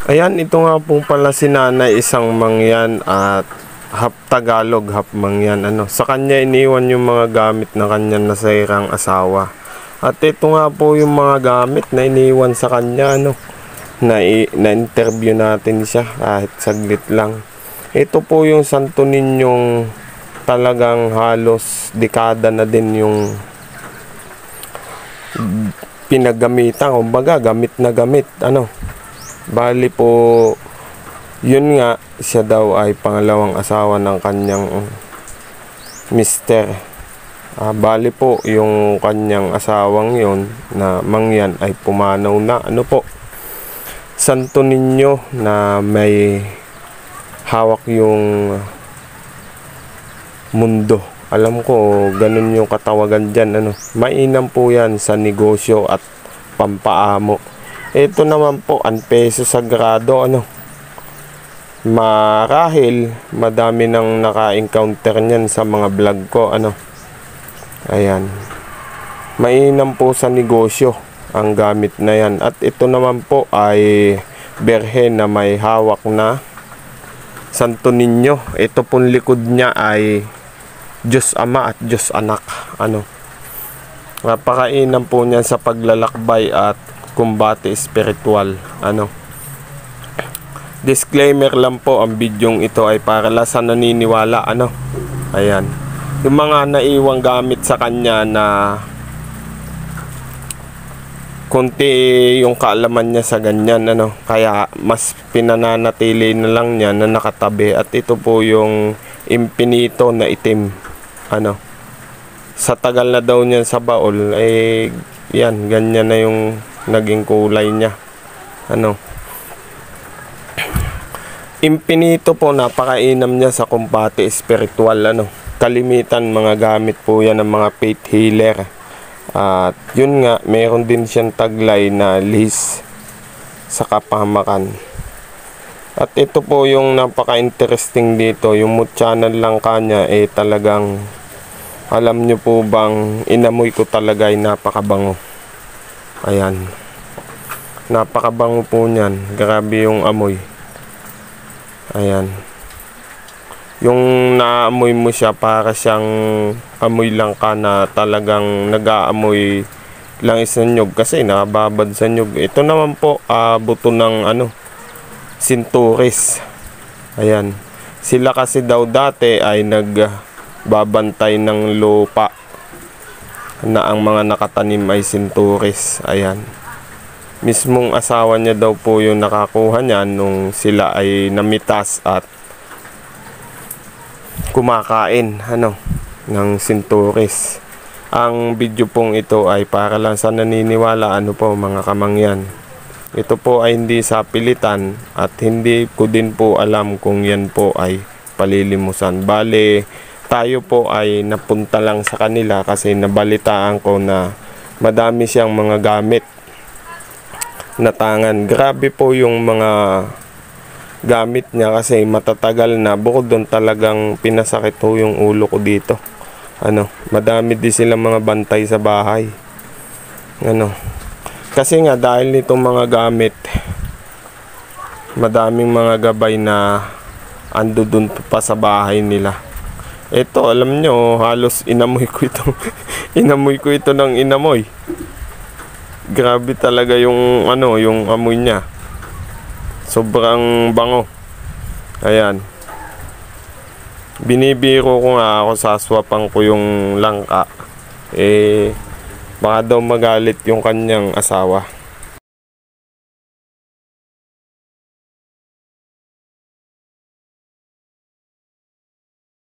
Ayan, ito nga po pala si nanay, isang mangyan at half Tagalog, half mangyan. Sa kanya iniwan yung mga gamit na kanyang nasirang asawa. At ito nga po yung mga gamit na iniwan sa kanya, na-interview natin siya kahit saglit lang. Ito po yung Santo Niñong talagang halos dekada na din yung pinagamitan, kumbaga gamit na gamit. Bali po, yun nga, siya daw ay pangalawang asawa ng kanyang mister. Bali po, yung kanyang asawang yun na mangyan ay pumanaw na. Santo Niño na may hawak yung mundo. Alam ko, ganun yung katawagan dyan. Mainam po yan sa negosyo at pampaamo. Ito naman po, ang peso sagrado. Marahil, madami nang naka-encounter niyan sa mga vlog ko. Ayan. Mainam po sa negosyo ang gamit na yan. At ito naman po ay berhen na may hawak na Santo Niño. Ito pong likod niya ay Diyos Ama at Diyos Anak. Napakainam po niyan sa paglalakbay at kumbate espiritual. Disclaimer lang po, ang bidyong ito ay para lang sa naniniwala. Ayan. Yung mga naiwang gamit sa kanya na konti yung kaalaman niya sa ganyan, kaya mas pinananatili na lang niya na nakatabi. At ito po yung impinito na itim. Sa tagal na daw niya sa baol, yan, ganyan na yung naging kulay niya. Impinito po, napakainam niya sa kumbate espiritual. Kalimitan mga gamit po yan ng mga faith healer. At yun nga, meron din siyang taglay na lihis sa kapahamakan. At ito po yung napaka-interesting dito, yung mood channel lang kanya talagang, alam nyo po bang, inamoy ko talaga ay napakabango. Ayan, napakabango po niyan, grabe yung amoy. Ayan, yung naamoy mo siya para siyang amoy lang ka na talagang nag-aamoy lang sa nyug kasi nakababad sa nyug. Ito naman po buto ng sinturis. Ayan, sila kasi daw dati ay nagbabantay ng lupa na ang mga nakatanim ay sinturis. Ayan, mismong asawa niya daw po yung nakakuha niya nung sila ay namitas at kumakain ng sinturis. Ang video pong ito ay para lang sa naniniwala po mga kamangyan. Ito po ay hindi sa pilitan at hindi ko din po alam kung yan po ay palilimusan. Bale, tayo po ay napunta lang sa kanila kasi nabalitaan ko na madami siyang mga gamit na tangan. Grabe po yung mga gamit niya kasi matatagal na. Bukod doon, talagang pinasakit ho yung ulo ko dito. Madami din silang mga bantay sa bahay. Kasi nga dahil nitong mga gamit, madaming mga gabay na ando doon pa sa bahay nila. Ito, alam nyo, halos inamoy ko ito. Inamoy ko ito ng inamoy. Grabe talaga yung yung amoy niya. Sobrang bango. Ayan. Binibiro ko nga ako, saswapan ko yung langka. Baka daw magalit yung kanyang asawa.